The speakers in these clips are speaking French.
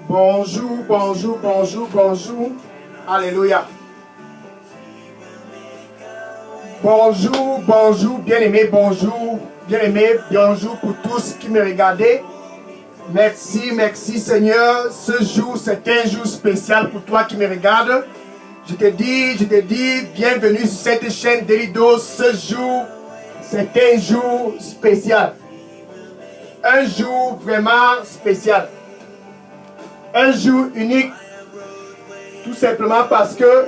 Bonjour, bonjour, bonjour, bonjour. Alléluia. Bonjour, bonjour, bien-aimés, bonjour, bien-aimés, bonjour pour tous qui me regardent. Merci, merci Seigneur. Ce jour, c'est un jour spécial pour toi qui me regardes. Je te dis, bienvenue sur cette chaîne Delidos. Ce jour, c'est un jour spécial. Un jour vraiment spécial. Un jour unique. Tout simplement parce que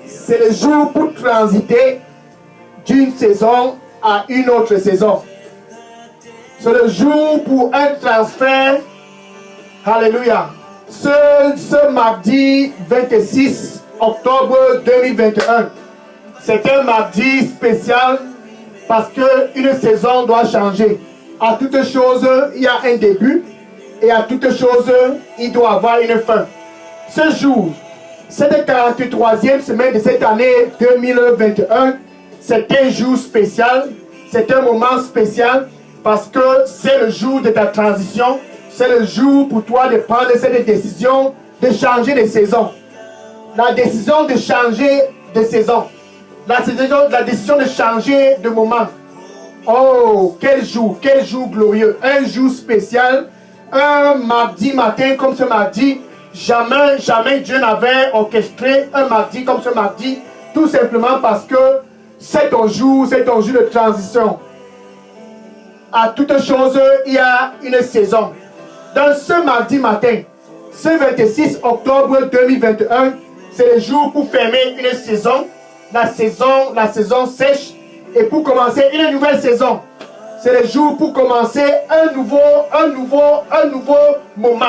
c'est le jour pour transiter d'une saison à une autre saison. C'est le jour pour un transfert. Alléluia. Ce mardi 26 octobre 2021. C'est un mardi spécial parce qu'une saison doit changer. À toute chose, il y a un début et à toute chose, il doit avoir une fin. Ce jour, cette 43e semaine de cette année 2021, c'est un jour spécial, c'est un moment spécial parce que c'est le jour de ta transition, c'est le jour pour toi de prendre cette décision de changer de saison. La décision de changer de saison, la décision de changer de moment. Oh, quel jour glorieux, un jour spécial, un mardi matin comme ce mardi. Jamais Dieu n'avait orchestré un mardi comme ce mardi, tout simplement parce que c'est ton jour de transition. À toute chose, il y a une saison. Dans ce mardi matin, ce 26 octobre 2021, c'est le jour pour fermer une saison, la saison sèche, et pour commencer une nouvelle saison. C'est le jour pour commencer un nouveau moment.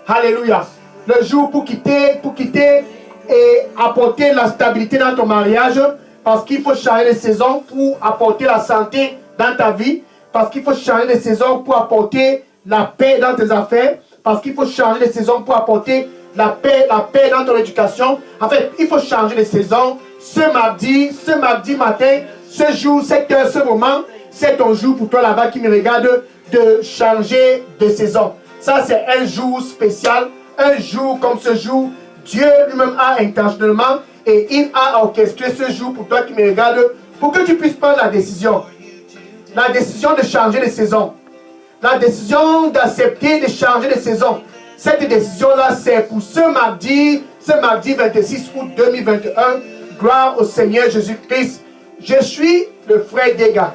Alléluia. Le jour pour quitter et apporter la stabilité dans ton mariage, parce qu'il faut changer de saison pour apporter la santé dans ta vie, parce qu'il faut changer de saison pour apporter la paix dans tes affaires, parce qu'il faut changer de saison pour apporter la paix dans ton éducation. En fait, il faut changer de saison. Ce mardi matin, ce jour, cette heure, ce moment, c'est ton jour pour toi là-bas qui me regarde de changer de saison. Ça, c'est un jour spécial. Un jour comme ce jour, Dieu lui-même a intentionnellement et il a orchestré ce jour pour toi qui me regarde pour que tu puisses prendre la décision. La décision de changer de saison. La décision d'accepter de changer de saison. Cette décision-là, c'est pour ce mardi 26 août 2021. Gloire au Seigneur Jésus-Christ. Je suis le frère Dega,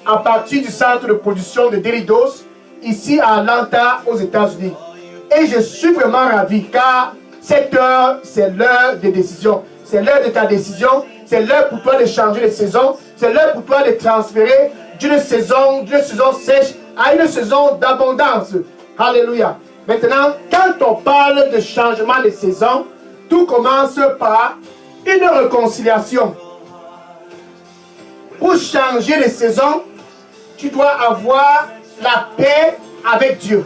à partir du centre de production de Delidos, ici à Atlanta, aux États-Unis. Et je suis vraiment ravi car cette heure, c'est l'heure de décision. C'est l'heure de ta décision. C'est l'heure pour toi de changer de saison. C'est l'heure pour toi de transférer d'une saison sèche à une saison d'abondance. Alléluia. Maintenant, quand on parle de changement de saison, tout commence par une réconciliation. Pour changer de saison, tu dois avoir la paix avec Dieu.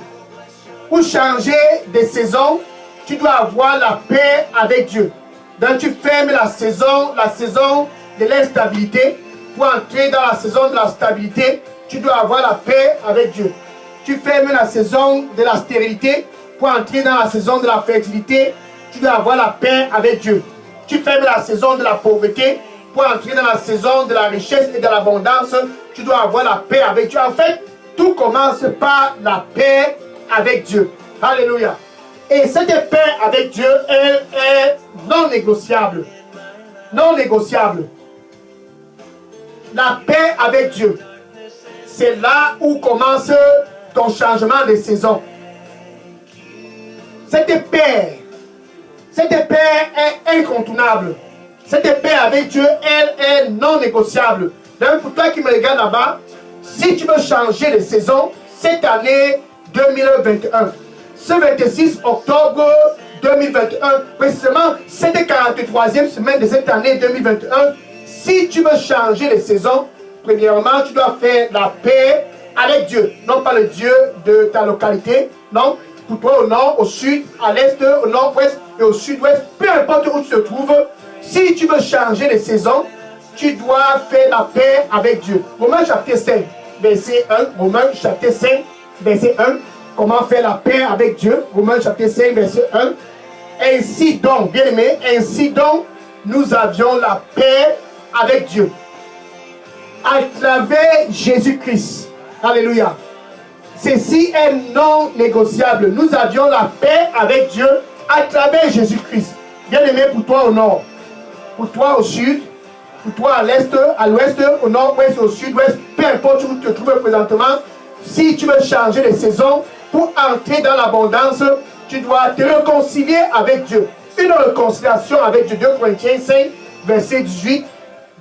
Pour changer de saison, tu dois avoir la paix avec Dieu. Donc tu fermes la saison de l'instabilité. Pour entrer dans la saison de la stabilité, tu dois avoir la paix avec Dieu. Tu fermes la saison de la stérilité. Pour entrer dans la saison de la fertilité, tu dois avoir la paix avec Dieu. Tu fermes la saison de la pauvreté. Pour entrer dans la saison de la richesse et de l'abondance, tu dois avoir la paix avec Dieu. En fait, tout commence par la paix avec Dieu. Alléluia. Et cette paix avec Dieu, elle est non négociable. Non négociable. La paix avec Dieu, c'est là où commence ton changement de saison. Cette paix est incontournable. Cette paix avec Dieu, elle est non négociable. Donc pour toi qui me regarde là-bas, si tu veux changer de saison, cette année 2021, ce 26 octobre 2021, précisément cette 43e semaine de cette année 2021, si tu veux changer de saison, premièrement, tu dois faire la paix avec Dieu. Non pas le Dieu de ta localité, non. Pour toi au nord, au sud, à l'est, au nord-ouest et au sud-ouest, peu importe où tu te trouves, si tu veux changer de saison, tu dois faire la paix avec Dieu. Romains chapitre 5, verset 1. Romains chapitre 5, verset 1. comment faire la paix avec Dieu. Romains chapitre 5, verset 1. Ainsi donc, bien aimé, ainsi donc, nous avions la paix avec Dieu. À travers Jésus-Christ. Alléluia. Ceci est non négociable. Nous avions la paix avec Dieu à travers Jésus-Christ. Bien aimé, pour toi au nord, pour toi au sud, pour toi à l'est, à l'ouest, au nord-ouest, au sud-ouest, peu importe où tu te trouves présentement, si tu veux changer les saisons pour entrer dans l'abondance, tu dois te réconcilier avec Dieu. Une réconciliation avec Dieu. 2 Corinthiens 5, verset 18.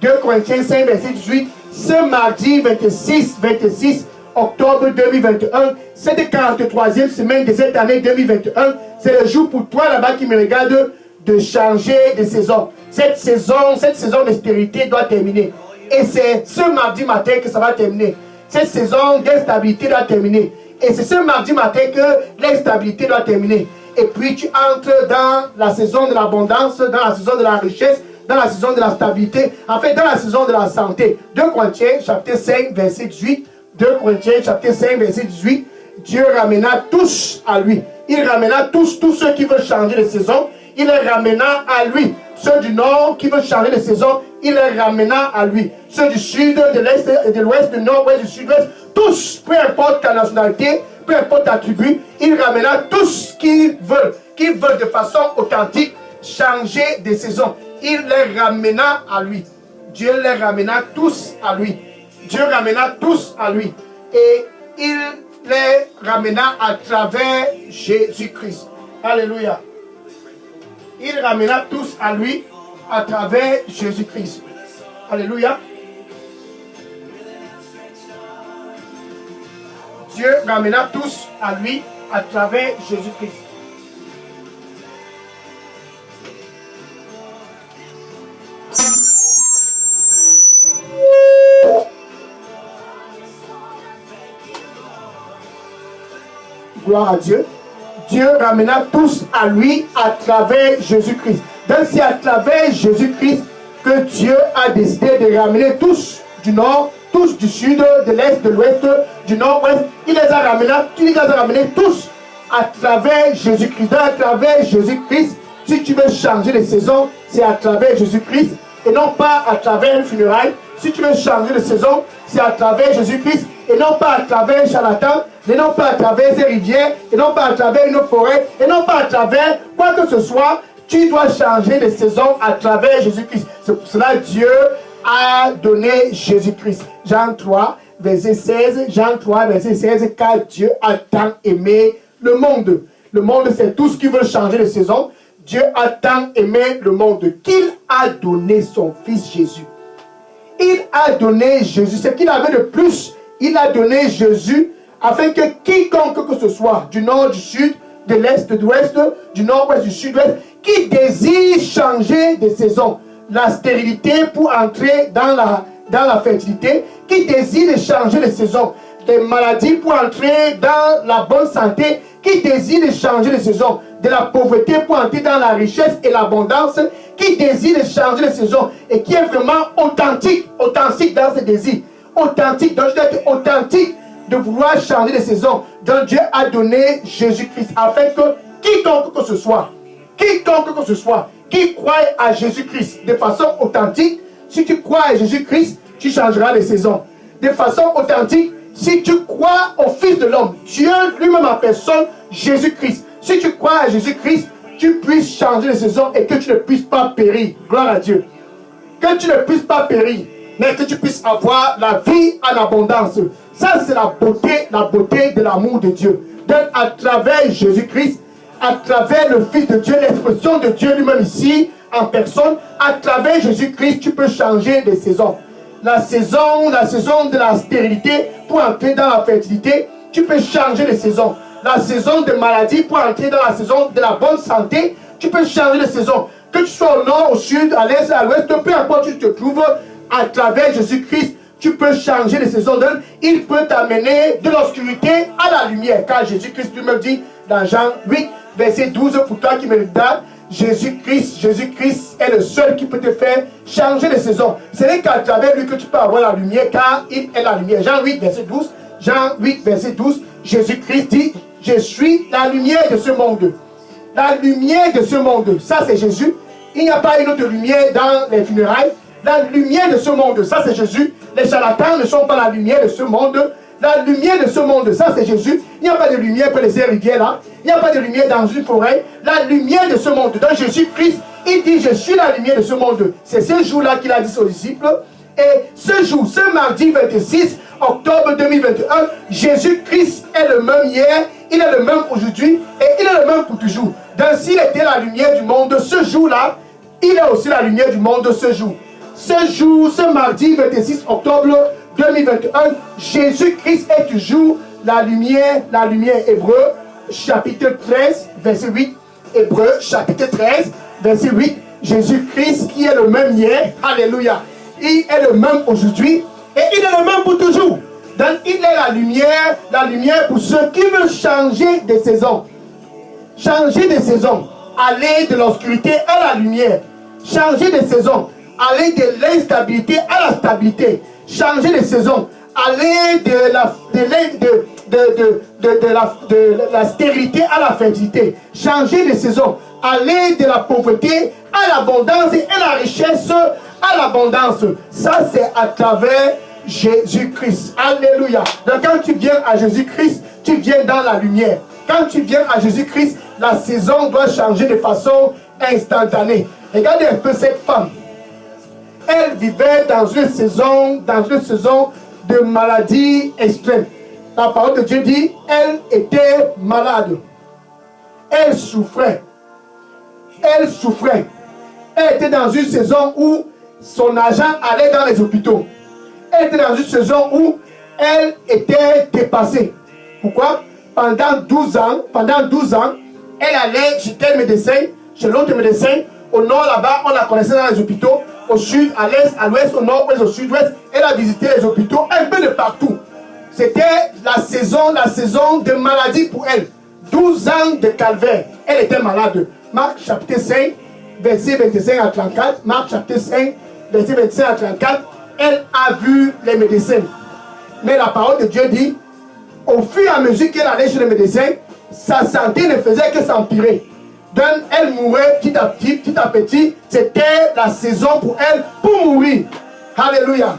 2 Corinthiens 5, verset 18. Ce mardi 26 octobre 2021, cette 43e semaine de cette année 2021, c'est le jour pour toi là-bas qui me regarde de changer de saison. Cette saison d'austérité doit terminer. Et c'est ce mardi matin que ça va terminer. Cette saison d'instabilité doit terminer. Et c'est ce mardi matin que l'instabilité doit terminer. Et puis tu entres dans la saison de l'abondance, dans la saison de la richesse, dans la saison de la stabilité, en fait dans la saison de la santé. 2 Corinthiens chapitre 5 verset 18. 2 Corinthiens chapitre 5 verset 18. Dieu ramena tous à lui. Il ramena tous ceux qui veulent changer de saison. Il les ramena à lui. Ceux du nord qui veulent changer de saison, il les ramena à lui. Ceux du sud, de l'est et de l'ouest, du nord-ouest, du sud-ouest, tous, peu importe ta nationalité, peu importe ta tribu, il ramena tous qui veulent de façon authentique changer de saison. Il les ramena à lui. Dieu les ramena tous à lui. Dieu ramena tous à lui. Et il les ramena à travers Jésus-Christ. Alléluia. Il ramena tous à lui à travers Jésus-Christ. Alléluia. Dieu ramena tous à lui à travers Jésus-Christ. Gloire à Dieu. Dieu ramena tous à lui à travers Jésus-Christ. Donc c'est à travers Jésus-Christ que Dieu a décidé de ramener tous du nord, tous du sud, de l'est, de l'ouest, du nord-ouest. Il les a ramenés tous à travers Jésus-Christ. Donc à travers Jésus-Christ, si tu veux changer les saisons, c'est à travers Jésus-Christ et non pas à travers une funéraille. Si tu veux changer de saison, c'est à travers Jésus-Christ et non pas à travers un charlatan, et non pas à travers une rivière, et non pas à travers une forêt, et non pas à travers quoi que ce soit. Tu dois changer de saison à travers Jésus-Christ. C'est pour cela que Dieu a donné Jésus-Christ. Jean 3, verset 16. Jean 3, verset 16. Car Dieu a tant aimé le monde. Le monde, c'est tout ce qui veut changer de saison. Dieu a tant aimé le monde qu'il a donné son Fils Jésus. Il a donné Jésus. Ce qu'il avait de plus, il a donné Jésus afin que quiconque que ce soit, du nord, du sud, de l'est, de l'ouest, du nord-ouest, du sud-ouest, qui désire changer de saison, la stérilité pour entrer dans la fertilité, qui désire changer de saison, des maladies pour entrer dans la bonne santé, qui désire changer de saison, de la pauvreté pour entrer dans la richesse et l'abondance, qui désire changer de saison et qui est vraiment authentique dans ses désirs, authentique, donc je dois être authentique de vouloir changer de saison. Donc Dieu a donné Jésus-Christ afin que quiconque que ce soit, qui croit à Jésus-Christ de façon authentique, si tu crois à Jésus-Christ, tu changeras de saison. De façon authentique, si tu crois au Fils de l'homme, Dieu lui-même en personne, Jésus-Christ, si tu crois à Jésus-Christ, tu puisses changer de saison et que tu ne puisses pas périr. Gloire à Dieu. Que tu ne puisses pas périr, mais que tu puisses avoir la vie en abondance. Ça, c'est la beauté de l'amour de Dieu. Donc, à travers Jésus-Christ, à travers le Fils de Dieu, l'expression de Dieu lui-même ici, en personne, à travers Jésus-Christ, tu peux changer de saison. La saison de la stérilité pour entrer dans la fertilité, tu peux changer de saison. La saison de maladie pour entrer dans la saison de la bonne santé, tu peux changer de saison. Que tu sois au nord, au sud, à l'est, à l'ouest, peu importe où tu te trouves, à travers Jésus-Christ, tu peux changer de saison. Il peut t'amener de l'obscurité à la lumière. Car Jésus-Christ lui-même dit dans Jean 8, verset 12, pour toi qui me regardes, Jésus-Christ est le seul qui peut te faire changer de saison. Ce n'est qu'à travers lui que tu peux avoir la lumière, car il est la lumière. Jean 8, verset 12, Jésus-Christ dit, Je suis la lumière de ce monde. La lumière de ce monde, ça c'est Jésus. Il n'y a pas une autre lumière dans les funérailles. La lumière de ce monde, ça c'est Jésus. Les charlatans ne sont pas la lumière de ce monde. La lumière de ce monde, ça c'est Jésus. Il n'y a pas de lumière pour les rivières là. Il n'y a pas de lumière dans une forêt. La lumière de ce monde, dans Jésus-Christ, il dit je suis la lumière de ce monde. C'est ce jour-là qu'il a dit aux disciples. Et ce jour, ce mardi 26 octobre 2021, Jésus-Christ est le même hier, il est le même aujourd'hui et il est le même pour toujours. Donc s'il était la lumière du monde ce jour-là, il est aussi la lumière du monde ce jour. Ce jour, ce mardi 26 octobre 2021, Jésus-Christ est toujours la lumière. Hébreux chapitre 13, verset 8. Hébreux chapitre 13, verset 8. Jésus-Christ qui est le même hier, alléluia. Il est le même aujourd'hui et il est le même pour toujours. Donc il est la lumière pour ceux qui veulent changer de saison. Changer de saison. Aller de l'obscurité à la lumière. Changer de saison. Aller de l'instabilité à la stabilité. Changer de saison. Aller de la stérilité à la fertilité. Changer de saison. Aller de la pauvreté à l'abondance et à la richesse à l'abondance. Ça, c'est à travers Jésus-Christ. Alléluia. Donc, quand tu viens à Jésus-Christ, tu viens dans la lumière. Quand tu viens à Jésus-Christ, la saison doit changer de façon instantanée. Regardez un peu cette femme. Elle vivait dans une saison de maladie extrême. La parole de Dieu dit, elle était malade. Elle souffrait. Elle souffrait. Elle était dans une saison où son argent allait dans les hôpitaux. Elle était dans une saison où elle était dépassée. Pourquoi? Pendant 12 ans, elle allait chez tel médecin, chez l'autre médecin. Au nord, là-bas, on la connaissait dans les hôpitaux. Au sud, à l'est, à l'ouest, au nord-ouest, au sud-ouest. Elle a visité les hôpitaux un peu de partout. C'était la saison de maladie pour elle. 12 ans de calvaire. Elle était malade. Marc chapitre 5, verset 25 à 34. Marc chapitre 5, verset 25 à 34. Elle a vu les médecins. Mais la parole de Dieu dit, au fur et à mesure qu'elle allait chez les médecins, sa santé ne faisait que s'empirer. Donc elle mourait petit à petit. C'était la saison pour elle pour mourir. Alléluia.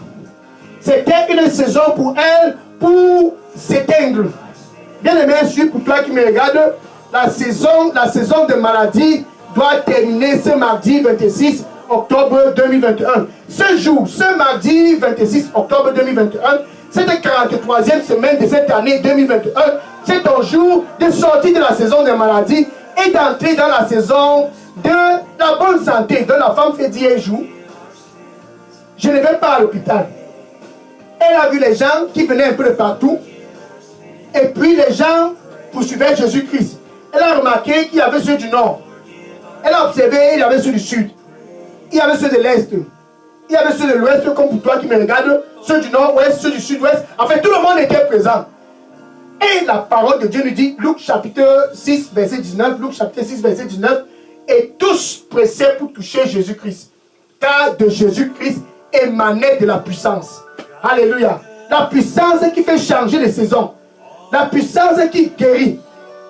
C'était une saison pour elle pour s'éteindre. Bien aimé, je suis pour toi qui me regarde, la saison de maladie doit terminer ce mardi 26 octobre 2021. Ce jour, ce mardi 26 octobre 2021, cette 43e semaine de cette année 2021, c'est un jour de sortie de la saison des maladies et d'entrer dans la saison de la bonne santé. Donc la femme fait 10 jours, je ne vais pas à l'hôpital. Elle a vu les gens qui venaient un peu de partout. Et puis les gens poursuivaient Jésus-Christ. Elle a remarqué qu'il y avait ceux du nord. Elle a observé, il y avait ceux du sud. Il y avait ceux de l'est. Il y avait ceux de l'ouest, comme pour toi qui me regarde. Ceux du nord-ouest, ceux du sud-ouest. En fait, tout le monde était présent. Et la parole de Dieu nous dit, Luc chapitre 6, verset 19, Luc chapitre 6, verset 19, et tous pressaient pour toucher Jésus-Christ. Car de Jésus-Christ émanait de la puissance. Alléluia. La puissance qui fait changer les saisons. La puissance qui guérit.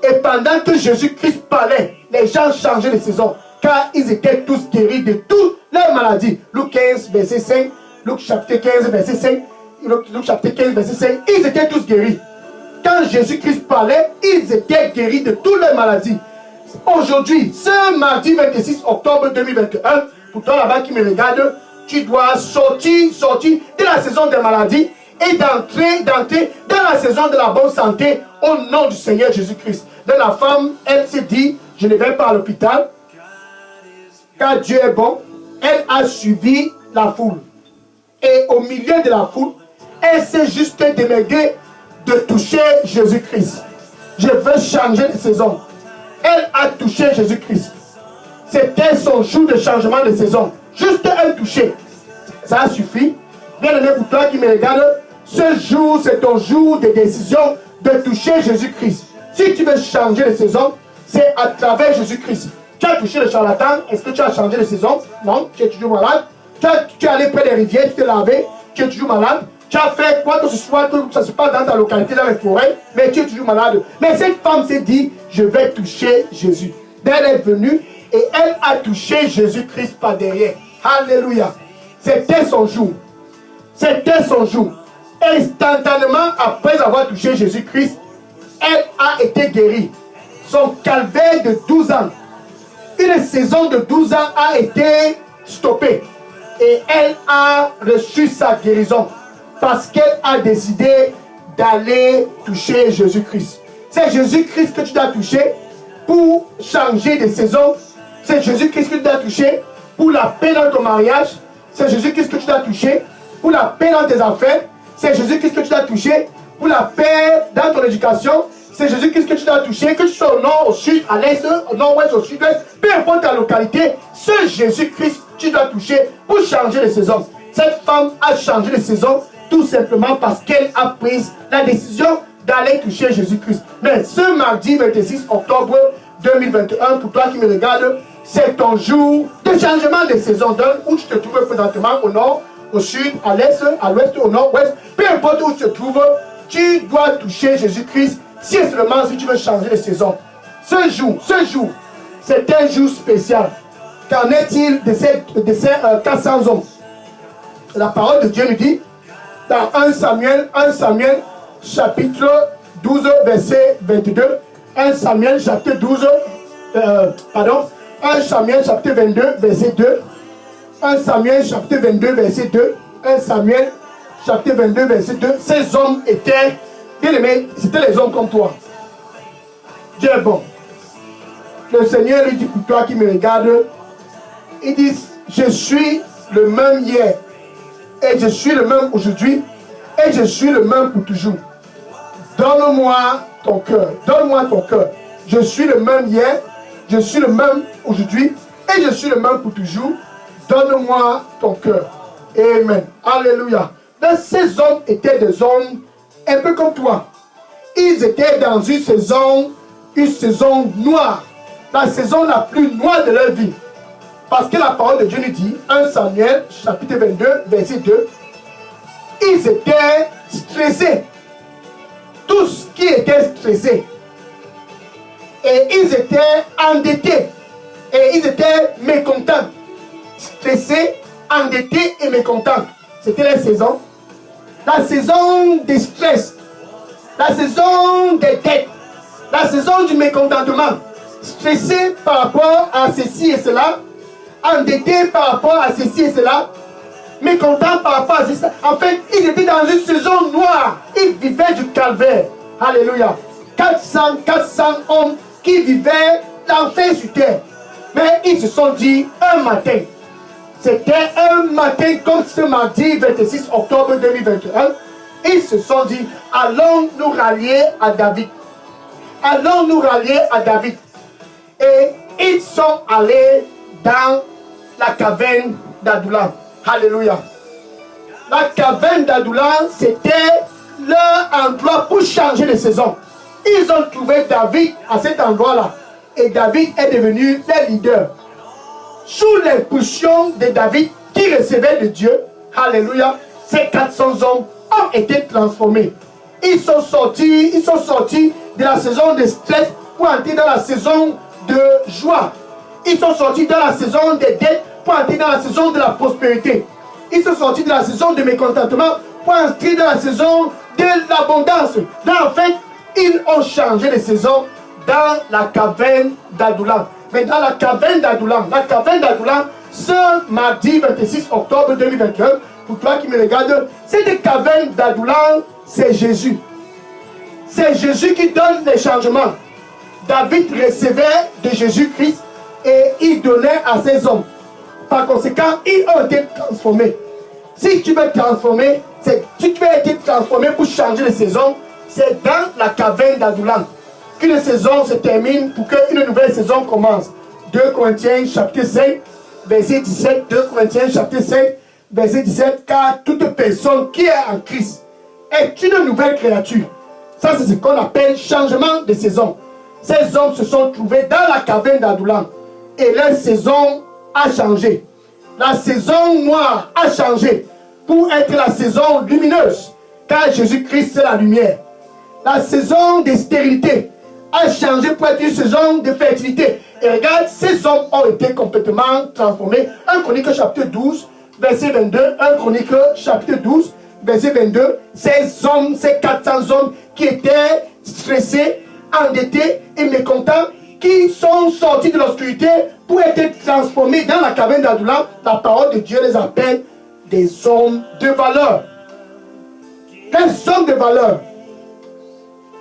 Et pendant que Jésus-Christ parlait, les gens changeaient de saison. Car ils étaient tous guéris de toutes leurs maladies. Luc 15, verset 5. Luc chapitre 15, verset 5. Luc chapitre 15, verset 5. Ils étaient tous guéris. Quand Jésus-Christ parlait, ils étaient guéris de toutes leurs maladies. Aujourd'hui, ce mardi 26 octobre 2021, pour toi là-bas qui me regarde, tu dois sortir de la saison des maladies et d'entrer dans la saison de la bonne santé au nom du Seigneur Jésus-Christ. Donc la femme, elle s'est dit, je ne vais pas à l'hôpital, car Dieu est bon. Elle a suivi la foule. Et au milieu de la foule, elle s'est juste déméguée de toucher Jésus-Christ. Je veux changer de saison. Elle a touché Jésus-Christ. C'était son jour de changement de saison. Juste un toucher. Ça a suffi. Bien aimé pour toi qui me regarde, ce jour, c'est ton jour de décision de toucher Jésus-Christ. Si tu veux changer de saison, c'est à travers Jésus-Christ. Tu as touché le charlatan, est-ce que tu as changé de saison? Non, tu es toujours malade. Tu es allé près des rivières, tu t'es lavé, tu es toujours malade. Tu as fait quoi que ce soit, que ça se passe dans ta localité, dans les forêts, mais tu es toujours malade. Mais cette femme s'est dit, je vais toucher Jésus. Elle est venue et elle a touché Jésus-Christ par derrière. Alléluia. C'était son jour. C'était son jour. Instantanément après avoir touché Jésus-Christ, elle a été guérie. Son calvaire de 12 ans, une saison de 12 ans a été stoppée. Et elle a reçu sa guérison parce qu'elle a décidé d'aller toucher Jésus-Christ. C'est Jésus-Christ que tu dois toucher pour changer de saison. C'est Jésus-Christ que tu dois toucher pour la paix dans ton mariage. C'est Jésus-Christ que tu dois toucher pour la paix dans tes affaires. C'est Jésus-Christ que tu dois toucher pour la paix dans ton éducation. C'est Jésus-Christ que tu dois toucher, que tu sois au nord, au sud, à l'est, au nord-ouest, au sud-ouest, peu importe ta localité, ce Jésus-Christ tu dois toucher pour changer de saison. Cette femme a changé de saison tout simplement parce qu'elle a pris la décision d'aller toucher Jésus-Christ. Mais ce mardi 26 octobre 2021, pour toi qui me regardes, c'est ton jour de changement de saison, où tu te trouves présentement au nord, au sud, à l'est, à l'ouest, au nord-ouest, peu importe où tu te trouves, tu dois toucher Jésus-Christ si et seulement si tu veux changer de saison. Ce jour, c'est un jour spécial. Qu'en est-il de ces 400 hommes? La parole de Dieu nous dit, dans 1 Samuel chapitre 12, verset 22, 1 Samuel chapitre 12, 1 Samuel chapitre 22, verset 2, 1 Samuel chapitre 22, verset 2, 1 Samuel chapitre 22, verset 2, ces hommes étaient, bien aimés, c'était les hommes comme toi. Dieu est bon. Le Seigneur lui dit pour toi qui me regarde, il dit, je suis le même hier, et je suis le même aujourd'hui, et je suis le même pour toujours. Donne-moi ton cœur, donne-moi ton cœur. Je suis le même hier, je suis le même aujourd'hui, et je suis le même pour toujours. Donne-moi ton cœur. Amen. Alléluia. Donc, ces hommes étaient des hommes un peu comme toi. Ils étaient dans une saison noire, la saison la plus noire de leur vie. Parce que la parole de Dieu nous dit, 1 Samuel, chapitre 22, verset 2, ils étaient stressés. Tous qui étaient stressés. Et ils étaient endettés. Et ils étaient mécontents. Stressés, endettés et mécontents. C'était la saison. La saison des stress. La saison des dettes. La saison du mécontentement. Stressés par rapport à ceci et cela. Endettés par rapport à ceci et cela, mécontents par rapport à ceci. En fait, ils étaient dans une saison noire. Ils vivaient du calvaire. Alléluia. 400 hommes qui vivaient l'enfer sur terre. Mais ils se sont dit un matin. C'était un matin comme ce mardi 26 octobre 2021. Ils se sont dit, allons nous rallier à David. Allons nous rallier à David. Et ils sont allés dans la caverne d'Adullam. Alléluia. La caverne d'Adullam, c'était leur endroit pour changer de saison. Ils ont trouvé David à cet endroit-là. Et David est devenu leur leader. Sous l'impulsion de David, qui recevait de Dieu, alléluia, ces 400 hommes ont été transformés. Ils sont sortis de la saison de stress pour entrer dans la saison de joie. Ils sont sortis dans la saison des dettes pour entrer dans la saison de la prospérité. Ils sont sortis de la saison de mécontentement pour entrer dans la saison de l'abondance. Là, en fait, ils ont changé de saison dans la caverne d'Adullam. Mais dans la caverne d'Adullam, ce mardi 26 octobre 2021, pour toi qui me regardes, cette caverne d'Adullam, c'est Jésus. C'est Jésus qui donne les changements. David recevait de Jésus-Christ et il donnait à ses hommes. Par conséquent, ils ont été transformés. Si tu veux transformer, si tu veux être transformé pour changer de saison, c'est dans la caverne d'Adullam qu'une saison se termine pour qu'une nouvelle saison commence. 2 Corinthiens chapitre 5, verset 17. 2 Corinthiens chapitre 5, verset 17. Car toute personne qui est en Christ est une nouvelle créature. Ça, c'est ce qu'on appelle changement de saison. Ces hommes se sont trouvés dans la caverne d'Adullam et leur saison a changé. La saison noire a changé. pour être la saison lumineuse, car Jésus-Christ c'est la lumière. La saison de stérilité a changé pour être une saison de fertilité. Et regarde, ces hommes ont été complètement transformés. 1 Chronique chapitre 12, verset 22. 1 Chronique chapitre 12, verset 22. Ces hommes, ces 400 hommes qui étaient stressés, endettés et mécontents, qui sont sortis de l'obscurité pour être transformés dans la caverne d'Adullam, la parole de Dieu les appelle des hommes de valeur. Des hommes de valeur.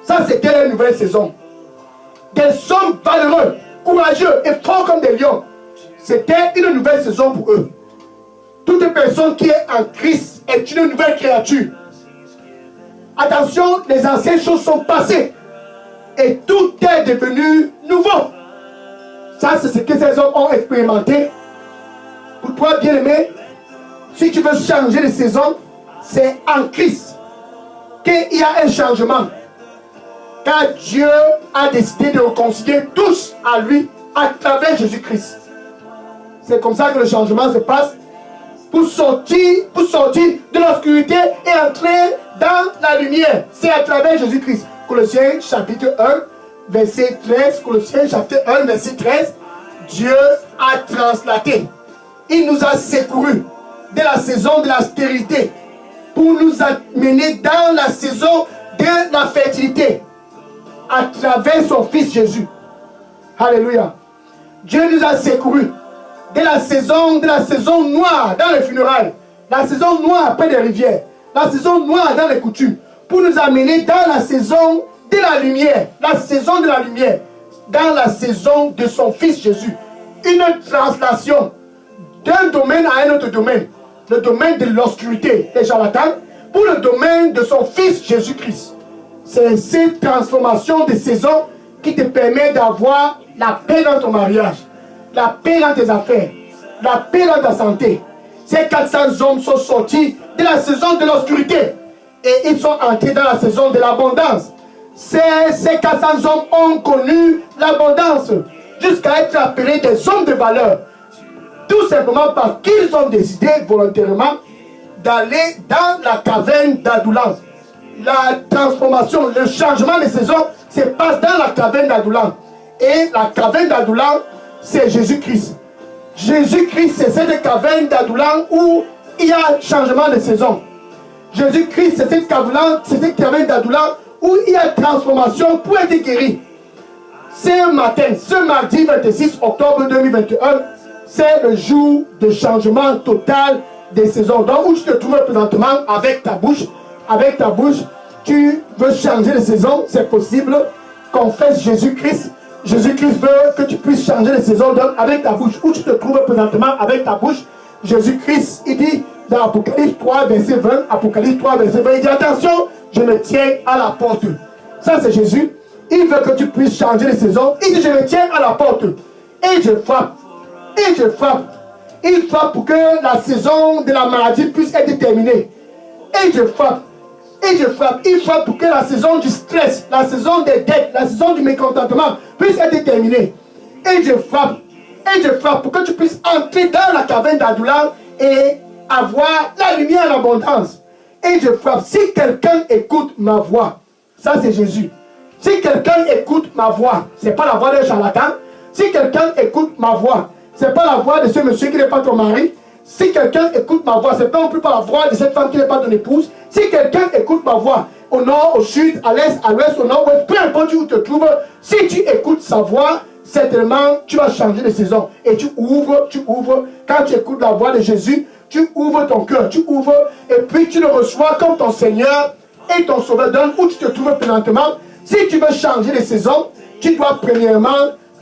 Ça, c'était la nouvelle saison. Des hommes valeureux, courageux et forts comme des lions. C'était une nouvelle saison pour eux. Toute personne qui est en Christ est une nouvelle créature. Attention, les anciennes choses sont passées. Et tout est devenu nouveau. Ça, c'est ce que ces hommes ont expérimenté. Pour toi, bien-aimé, si tu veux changer de saison, c'est en Christ qu'il y a un changement. Car Dieu a décidé de réconcilier tous à lui à travers Jésus-Christ. C'est comme ça que le changement se passe. Pour sortir de l'obscurité et entrer dans la lumière. C'est à travers Jésus-Christ. Colossiens chapitre 1, verset 13. Colossiens chapitre 1, verset 13. Dieu a translaté. Il nous a secourus de la saison de la stérilité pour nous amener dans la saison de la fertilité à travers son Fils Jésus. Alléluia. Dieu nous a secourus de la saison noire dans les funérailles, la saison noire près des rivières, la saison noire dans les coutumes, pour nous amener dans la saison de la lumière, la saison de la lumière, dans la saison de son Fils Jésus. Une translation d'un domaine à un autre domaine, le domaine de l'obscurité des charlatans, pour le domaine de son Fils Jésus-Christ. C'est cette transformation de saison qui te permet d'avoir la paix dans ton mariage, la paix dans tes affaires, la paix dans ta santé. Ces 400 hommes sont sortis de la saison de l'obscurité et ils sont entrés dans la saison de l'abondance. Ces 400 hommes ont connu l'abondance jusqu'à être appelés des hommes de valeur. Tout simplement parce qu'ils ont décidé volontairement d'aller dans la caverne d'Adullam. La transformation, le changement de saison se passe dans la caverne d'Adullam. Et la caverne d'Adullam, c'est Jésus-Christ. Jésus-Christ, c'est cette caverne d'Adullam où il y a changement de saison. Jésus-Christ, c'est cette caverne d'Adullam où il y a transformation pour être guéri. Ce matin, ce mardi 26 octobre 2021, c'est le jour de changement total des saisons. Donc, où tu te trouves présentement avec ta bouche, tu veux changer de saison, c'est possible. Confesse Jésus-Christ. Jésus-Christ veut que tu puisses changer de saison. Donc, avec ta bouche, où tu te trouves présentement avec ta bouche, Jésus-Christ, il dit dans Apocalypse 3, verset 20, Apocalypse 3, verset 20, il dit attention, je me tiens à la porte. Ça, c'est Jésus. Il veut que tu puisses changer de saison. Il dit je me tiens à la porte. Et je frappe. Et je frappe. Il frappe pour que la saison de la maladie puisse être terminée. Et je frappe. Et je frappe. Il frappe pour que la saison du stress, la saison des dettes, la saison du mécontentement puisse être terminée. Et je frappe. Et je frappe pour que tu puisses entrer dans la caverne d'Adullam et avoir la lumière en abondance. Et je frappe. Si quelqu'un écoute ma voix, ça c'est Jésus. Si quelqu'un écoute ma voix, ce n'est pas la voix d'un charlatan. Si quelqu'un écoute ma voix, ce n'est pas la voix de ce monsieur qui n'est pas ton mari. Si quelqu'un écoute ma voix, ce n'est pas non plus pas la voix de cette femme qui n'est pas ton épouse. Si quelqu'un écoute ma voix, au nord, au sud, à l'est, à l'ouest, au nord-ouest, peu importe où tu te trouves, si tu écoutes sa voix, certainement tu vas changer de saison. Et tu ouvres, quand tu écoutes la voix de Jésus, tu ouvres ton cœur, tu ouvres, et puis tu le reçois comme ton Seigneur et ton Sauveur. Donc où tu te trouves présentement, si tu veux changer de saison, tu dois premièrement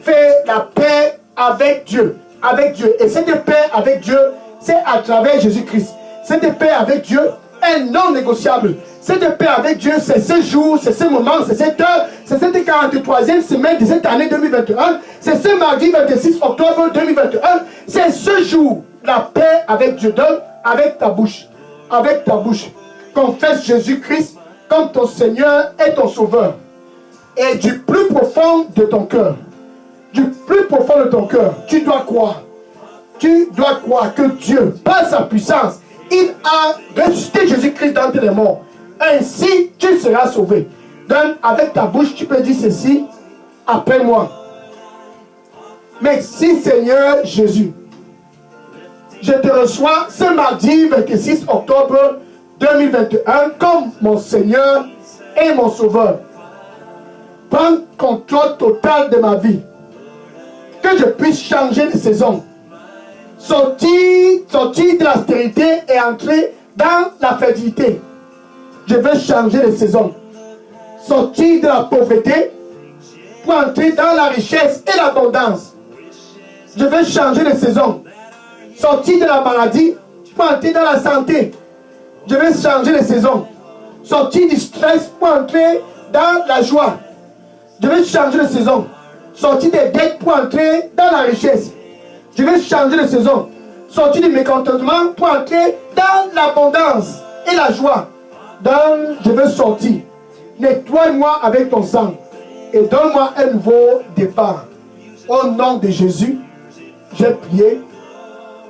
faire la paix avec Dieu. Avec Dieu. Et cette paix avec Dieu, c'est à travers Jésus-Christ. Cette paix avec Dieu est non négociable. Cette paix avec Dieu, c'est ce jour, c'est ce moment, c'est cette heure, c'est cette 43e semaine de cette année 2021. C'est ce mardi 26 octobre 2021. C'est ce jour, la paix avec Dieu. Donc, avec ta bouche. Avec ta bouche. Confesse Jésus-Christ comme ton Seigneur et ton Sauveur. Et du plus profond de ton cœur, du plus profond de ton cœur, tu dois croire. Tu dois croire que Dieu, par sa puissance, il a ressuscité Jésus-Christ d'entre les morts. Ainsi, tu seras sauvé. Donc, avec ta bouche, tu peux dire ceci après moi. Merci Seigneur Jésus. Je te reçois ce mardi 26 octobre 2021 comme mon Seigneur et mon Sauveur. Prends contrôle total de ma vie. Que je puisse changer de saison. Sortir de la stérilité et entrer dans la fertilité. Je veux changer de saison. Sortir de la pauvreté pour entrer dans la richesse et l'abondance. Je veux changer de saison. Sortir de la maladie pour entrer dans la santé. Je veux changer de saison. Sortir du stress pour entrer dans la joie. Je veux changer de saison. Sortir des dettes pour entrer dans la richesse. Je veux changer de saison. Sortir du mécontentement pour entrer dans l'abondance et la joie. Donc, je veux sortir. Nettoie-moi avec ton sang et donne-moi un nouveau départ. Au nom de Jésus, j'ai prié.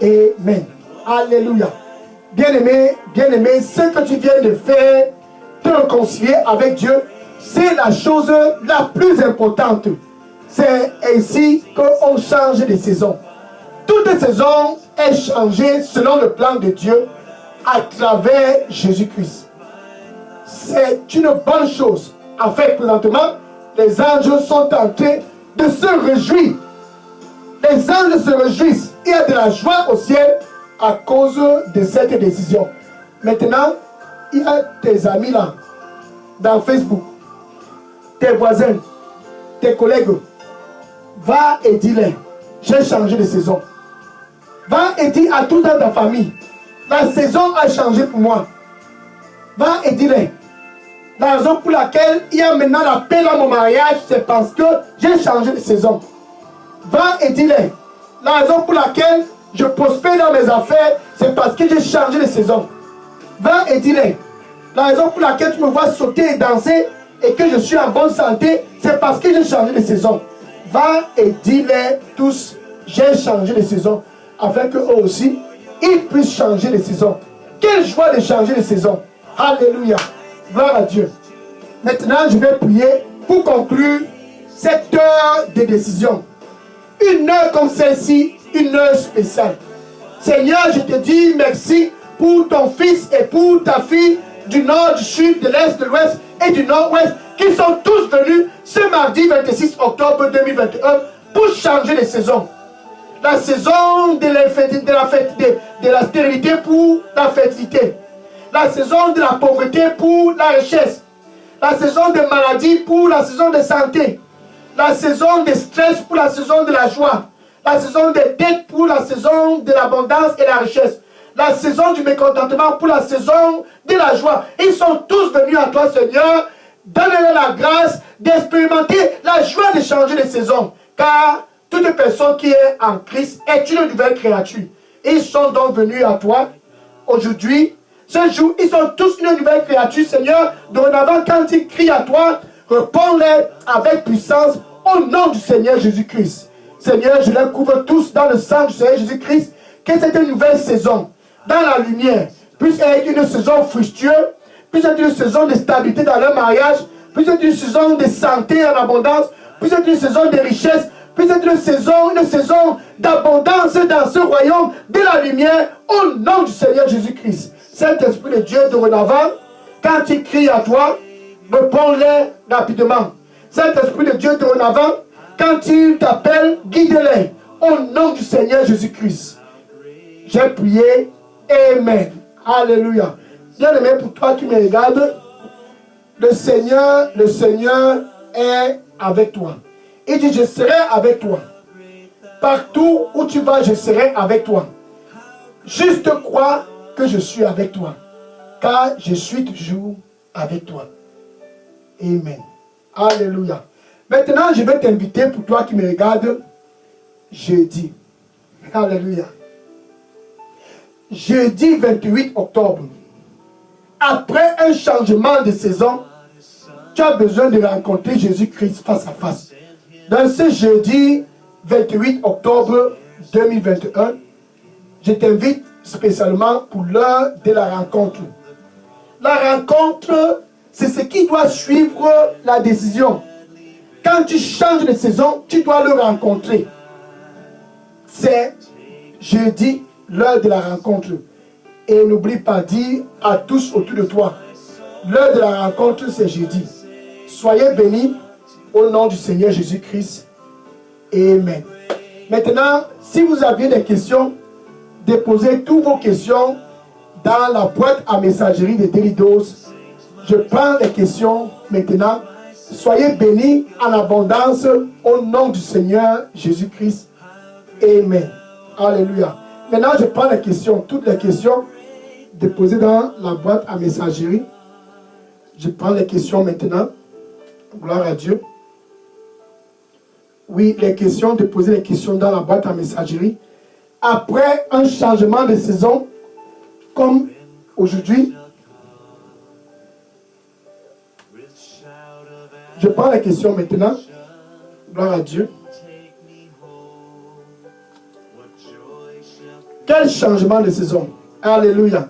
Amen. Alléluia. Bien-aimé, ce que tu viens de faire, te réconcilier avec Dieu, c'est la chose la plus importante. C'est ainsi qu'on change de saison. Toute saison est changée selon le plan de Dieu à travers Jésus-Christ. C'est une bonne chose. En fait, présentement, les anges sont en train de se réjouir. Les anges se réjouissent. Il y a de la joie au ciel à cause de cette décision. Maintenant, il y a tes amis là, dans Facebook, tes voisins, tes collègues. Va et dis-leur, j'ai changé de saison. Va et dis à toute ta famille, la saison a changé pour moi. Va et dis-leur, la raison pour laquelle il y a maintenant la paix dans mon mariage, c'est parce que j'ai changé de saison. Va et dis-leur, la raison pour laquelle je prospère dans mes affaires, c'est parce que j'ai changé de saison. Va et dis-leur, la raison pour laquelle tu me vois sauter et danser et que je suis en bonne santé, c'est parce que j'ai changé de saison. Va et dis-leur tous, j'ai changé de saison, afin qu'eux aussi, ils puissent changer de saison. Quelle joie de changer de saison. Alléluia. Gloire à Dieu. Maintenant, je vais prier pour conclure cette heure de décision. Une heure comme celle-ci, une heure spéciale. Seigneur, je te dis merci pour ton fils et pour ta fille du nord, du sud, de l'est, de l'ouest et du nord-ouest qui sont tous venus ce mardi 26 octobre 2021 pour changer de saison. La saison de la stérilité pour la fertilité. La saison de la pauvreté pour la richesse. La saison de maladie pour la saison de santé. La saison de stress pour la saison de la joie. La saison des dettes pour la saison de l'abondance et la richesse. La saison du mécontentement pour la saison de la joie. Ils sont tous venus à toi, Seigneur. Donne-leur la grâce d'expérimenter la joie de changer de saison. Car toute personne qui est en Christ est une nouvelle créature. Ils sont donc venus à toi aujourd'hui. Ce jour, ils sont tous une nouvelle créature, Seigneur. Dorénavant, quand ils crient à toi, réponds-leur avec puissance au nom du Seigneur Jésus-Christ. Seigneur, je les couvre tous dans le sang du Seigneur Jésus-Christ. Que cette nouvelle saison, dans la lumière, puisse être une saison fructueuse, puisse être une saison de stabilité dans leur mariage, puisse être une saison de santé en abondance, puisse être une saison de richesse, puisse être une saison d'abondance dans ce royaume de la lumière, au nom du Seigneur Jésus-Christ. Saint-Esprit de Dieu, dorénavant, quand ils crient à toi, réponds-leur rapidement. Saint-Esprit de Dieu, dorénavant, quand ils t'appellent, guide-les, au nom du Seigneur Jésus-Christ. J'ai prié, Amen. Alléluia. Bien-aimé, pour toi qui me regardes, le Seigneur est avec toi. Il dit, je serai avec toi. Partout où tu vas, je serai avec toi. Juste crois que je suis avec toi. Car je suis toujours avec toi. Amen. Alléluia. Maintenant, je vais t'inviter, pour toi qui me regardes, jeudi. Alléluia. Jeudi 28 octobre. Après un changement de saison, tu as besoin de rencontrer Jésus-Christ face à face. Dans ce jeudi 28 octobre 2021, je t'invite spécialement pour l'heure de la rencontre. La rencontre, c'est ce qui doit suivre la décision. Quand tu changes de saison, tu dois le rencontrer. C'est jeudi, l'heure de la rencontre. Et n'oublie pas de dire à tous autour de toi, l'heure de la rencontre, c'est jeudi. Soyez bénis au nom du Seigneur Jésus-Christ. Amen. Maintenant, si vous aviez des questions, déposez toutes vos questions dans la boîte à messagerie de Daily Dose. Je prends les questions maintenant. Soyez bénis en abondance au nom du Seigneur Jésus-Christ. Amen. Alléluia. Maintenant, je prends les questions, toutes les questions déposées dans la boîte à messagerie. Je prends les questions maintenant. Gloire à Dieu. Oui, les questions, déposer les questions dans la boîte à messagerie. Après un changement de saison, comme aujourd'hui, je prends les questions maintenant. Gloire à Dieu. Quel changement de saison? Alléluia.